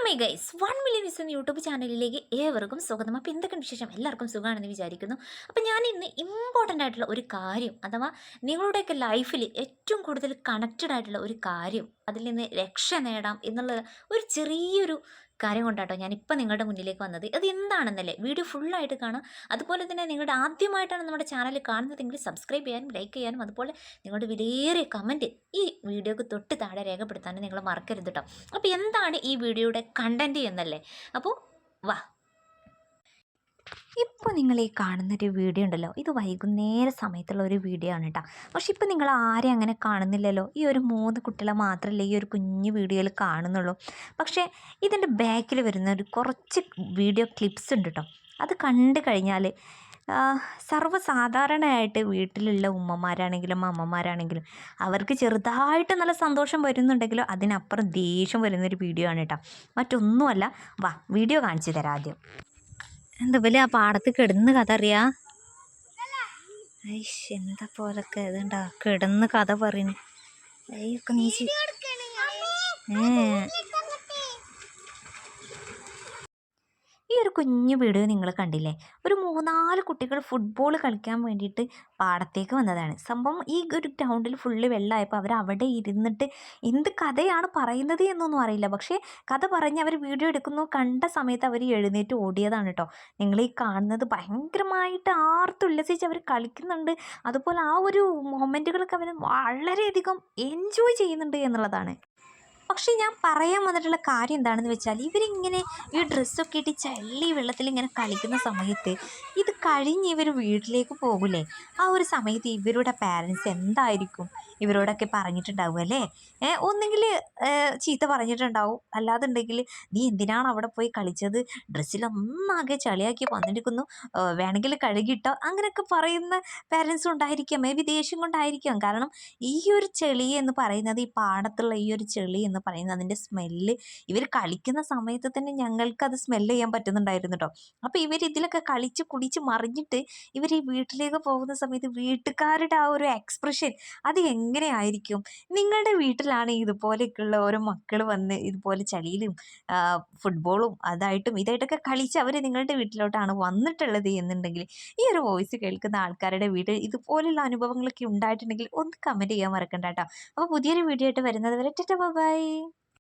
My guys 1 million views എന്ന YouTube ചാനലിലേക്ക് ഏവർക്കും സ്വാഗതം. അപ്പോൾ എന്തൊക്കെയാണ് വിശേഷം? എല്ലാവർക്കും സുഖമാണെന്ന് വിചാരിക്കുന്നു. അപ്പോൾ ഞാൻ ഇന്ന് ഇമ്പോർട്ടൻ്റ് ആയിട്ടുള്ള ഒരു കാര്യം, അഥവാ നിങ്ങളുടെയൊക്കെ ലൈഫിൽ ഏറ്റവും കൂടുതൽ കണക്റ്റഡ് ആയിട്ടുള്ള ഒരു കാര്യം, അതിൽ നിന്ന് രക്ഷ നേടാം എന്നുള്ള ഒരു ചെറിയൊരു കാര്യം കൊണ്ടാട്ടോ ഞാനിപ്പോൾ നിങ്ങളുടെ മുന്നിലേക്ക് വന്നത്. അത് എന്താണെന്നല്ലേ, വീഡിയോ ഫുള്ളായിട്ട് കാണാം. അതുപോലെ തന്നെ നിങ്ങളുടെ ആദ്യമായിട്ടാണ് നമ്മുടെ ചാനൽ കാണുന്നതെങ്കിൽ സബ്സ്ക്രൈബ് ചെയ്യാനും ലൈക്ക് ചെയ്യാനും അതുപോലെ നിങ്ങളുടെ വിലയേറിയ കമൻറ്റ് ഈ വീഡിയോക്ക് തൊട്ട് താഴെ രേഖപ്പെടുത്താനും നിങ്ങൾ മറക്കരുത് കേട്ടോ. അപ്പോൾ എന്താണ് ഈ വീഡിയോയുടെ കണ്ടൻറ്റ് എന്നല്ലേ? അപ്പോൾ വാ. ഇപ്പോൾ നിങ്ങൾ ഈ കാണുന്നൊരു വീഡിയോ ഉണ്ടല്ലോ, ഇത് വൈകുന്നേര സമയത്തുള്ള ഒരു വീഡിയോ ആണ് കേട്ടോ. പക്ഷെ ഇപ്പോൾ നിങ്ങൾ ആരെയും അങ്ങനെ കാണുന്നില്ലല്ലോ. ഈ ഒരു 3 കുട്ടികളെ മാത്രമല്ലേ ഈ ഒരു കുഞ്ഞു വീഡിയോയിൽ കാണുന്നുള്ളൂ. പക്ഷേ ഇതിൻ്റെ ബാക്കിൽ വരുന്ന ഒരു കുറച്ച് വീഡിയോ ക്ലിപ്സ് ഉണ്ട് കേട്ടോ. അത് കണ്ടു കഴിഞ്ഞാൽ സർവ്വസാധാരണയായിട്ട് വീട്ടിലുള്ള ഉമ്മമാരാണെങ്കിലും അമ്മമാരാണെങ്കിലും അവർക്ക് ചെറുതായിട്ട് നല്ല സന്തോഷം വരുന്നുണ്ടെങ്കിലും അതിനപ്പുറം ദേഷ്യം വരുന്നൊരു വീഡിയോ ആണ് കേട്ടോ. മറ്റൊന്നുമല്ല, വാ വീഡിയോ കാണിച്ചു തരാം ആദ്യം. എന്താ പോലെ ആ പാടത്ത് കിടന്ന് കഥ അറിയാ? ഐഷ്, എന്താ പോലൊക്കെ ഇതുണ്ടാ കിടന്ന് കഥ പറയുന്നു. അയ്യൊക്കെ നീച്ച് ഈ ഒരു കുഞ്ഞു വീഡിയോ നിങ്ങൾ കണ്ടില്ലേ? ഒരു 3-4 കുട്ടികൾ ഫുട്ബോൾ കളിക്കാൻ വേണ്ടിയിട്ട് പാടത്തേക്ക് വന്നതാണ്. സംഭവം ഈ ഒരു ഗ്രൗണ്ടിൽ ഫുള്ള് വെള്ളമായപ്പോൾ അവർ അവിടെ ഇരുന്നിട്ട് എന്ത് കഥയാണ് പറയുന്നത് എന്നൊന്നും അറിയില്ല. പക്ഷേ കഥ പറഞ്ഞ് അവർ വീഡിയോ എടുക്കുന്നു. കണ്ട സമയത്ത് അവർ എഴുന്നേറ്റ് ഓടിയതാണ് കേട്ടോ. നിങ്ങൾ ഈ കാണുന്നത് ഭയങ്കരമായിട്ട് ആർത്തുല്ലസിച്ച് അവർ കളിക്കുന്നുണ്ട്. അതുപോലെ ആ ഒരു മൊമെൻറ്റുകളൊക്കെ അവർ വളരെയധികം എൻജോയ് ചെയ്യുന്നുണ്ട് എന്നുള്ളതാണ്. പക്ഷേ ഞാൻ പറയാൻ വന്നിട്ടുള്ള കാര്യം എന്താണെന്ന് വെച്ചാൽ, ഇവരിങ്ങനെ ഈ ഡ്രസ്സൊക്കെ ഇട്ട് ചള്ളി വെള്ളത്തിൽ ഇങ്ങനെ കളിക്കുന്ന സമയത്ത് ഇത് കഴിഞ്ഞ് ഇവർ വീട്ടിലേക്ക് പോകില്ലേ, ആ ഒരു സമയത്ത് ഇവരുടെ പാരൻസ് എന്തായിരിക്കും ഇവരോടൊക്കെ പറഞ്ഞിട്ടുണ്ടാവുക അല്ലേ? ഒന്നെങ്കിൽ ചീത്ത പറഞ്ഞിട്ടുണ്ടാവും, അല്ലാതുണ്ടെങ്കിൽ നീ എന്തിനാണ് അവിടെ പോയി കളിച്ചത്, ഡ്രസ്സിലൊന്നാകെ ചളിയാക്കി വന്നിരിക്കുന്നു, വേണമെങ്കിൽ കഴുകിട്ടോ, അങ്ങനെയൊക്കെ പറയുന്ന പാരൻസും ഉണ്ടായിരിക്കാം. മേ ബി ദേഷ്യം കൊണ്ടായിരിക്കാം. കാരണം ഈ ഒരു ചെളി എന്ന് പറയുന്നത്, ഈ പാടത്തുള്ള ഈ ഒരു ചെളി എന്ന് പറയുന്നത്, അതിൻ്റെ സ്മെല്ല് ഇവർ കളിക്കുന്ന സമയത്ത് തന്നെ ഞങ്ങൾക്കത് സ്മെല്ല് ചെയ്യാൻ പറ്റുന്നുണ്ടായിരുന്നു കേട്ടോ. അപ്പോൾ ഇതിലൊക്കെ കളിച്ച് കുടിച്ച് മറിഞ്ഞിട്ട് ഇവർ ഈ വീട്ടിലേക്ക് പോകുന്ന സമയത്ത് വീട്ടുകാരുടെ ആ ഒരു എക്സ്പ്രഷൻ അത് എങ്ങനെയായിരിക്കും? നിങ്ങളുടെ വീട്ടിലാണ് ഇതുപോലെയൊക്കെയുള്ള ഓരോ മക്കൾ വന്ന് ഇതുപോലെ ചളിയിലും ഫുട്ബോളും അതായിട്ടും ഇതായിട്ടൊക്കെ കളിച്ച് അവർ നിങ്ങളുടെ വീട്ടിലോട്ടാണ് വന്നിട്ടുള്ളത് എന്നുണ്ടെങ്കിൽ, ഈ ഒരു വോയിസ് കേൾക്കുന്ന ആൾക്കാരുടെ വീട്ടിൽ ഇതുപോലെയുള്ള അനുഭവങ്ങളൊക്കെ ഉണ്ടായിട്ടുണ്ടെങ്കിൽ ഒന്ന് കമൻറ്റ് ചെയ്യാൻ മറക്കണ്ട കേട്ടോ. അപ്പോൾ പുതിയൊരു വീഡിയോ ആയിട്ട് വരുന്നത് വരെ ടാറ്റാ ബൈ.